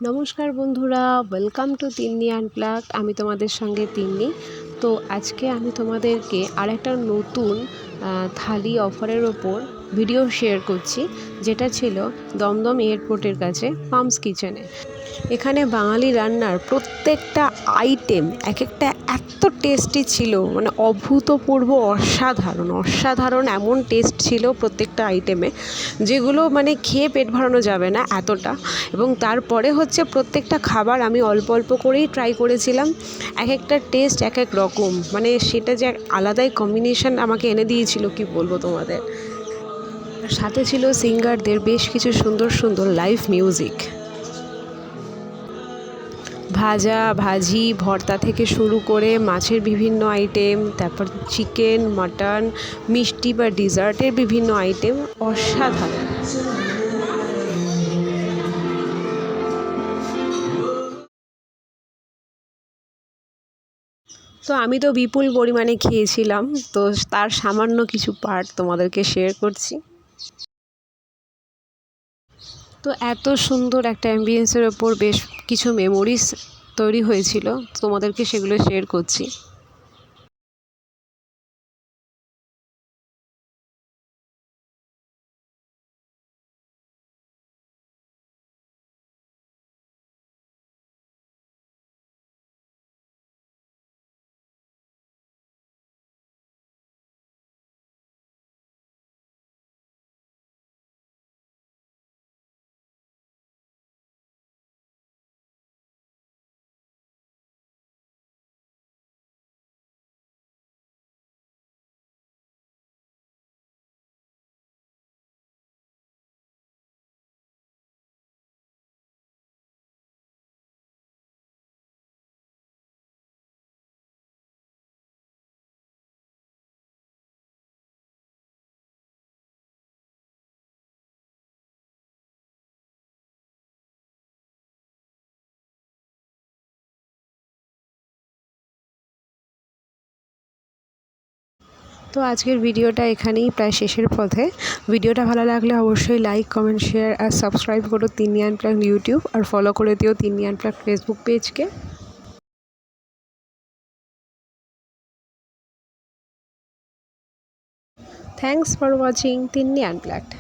নমস্কার বন্ধুরা, welcome to Tinni unplugged. আমি তোমাদের সঙ্গে তিন্নি। তো আজকে আমি তোমাদেরকে আরেকটা নতুন থালি অফারের ওপর ভিডিও শেয়ার করছি, যেটা ছিল দমদম এয়ারপোর্টের কাছে পামস কিচেনে। এখানে বাঙালি রান্নার প্রত্যেকটা আইটেম এক একটা এত টেস্টি ছিল, মানে অভূতপূর্ব, অসাধারণ এমন টেস্ট ছিল প্রত্যেকটা আইটেমে, যেগুলো মানে খেয়ে পেট ভরানো যাবে না এতটা। এবং তারপরে হচ্ছে প্রত্যেকটা খাবার আমি অল্প অল্প করেই ট্রাই করেছিলাম। এক একটা টেস্ট এক এক রকম, মানে সেটা যে আলাদাই কম্বিনেশন আমাকে এনে দিয়েছিল, কি বলবো তোমাদের। সাথে ছিল সিঙ্গারদের বেশ কিছু সুন্দর সুন্দর লাইভ মিউজিক। ভাজা ভাজি ভর্তা থেকে শুরু করে মাছের বিভিন্ন আইটেম, তারপর চিকেন, মাটন, মিষ্টি বা ডিজার্টের বিভিন্ন আইটেম অসাধারণ। তো আমি তো বিপুল পরিমাণে খেয়েছিলাম, তো তার সামান্য কিছু পার্ট তোমাদেরকে শেয়ার করছি। তো এত সুন্দর একটা অ্যাম্বিয়েন্সের ওপর বেশ কিছু মেমোরিজ তৈরি হয়েছিল, তোমাদেরকে সেগুলো শেয়ার করছি। তো আজকের ভিডিওটা এখানেই প্রায় শেষের পথে। ভিডিওটা ভালো লাগলে অবশ্যই লাইক, কমেন্ট, শেয়ার আর সাবস্ক্রাইব করো তিন্নি আনপ্লাগড ইউটিউব, আর ফলো করে দিও তিন্নি আনপ্লাগড ফেসবুক পেজকে। Thanks for watching Tinni unplugged.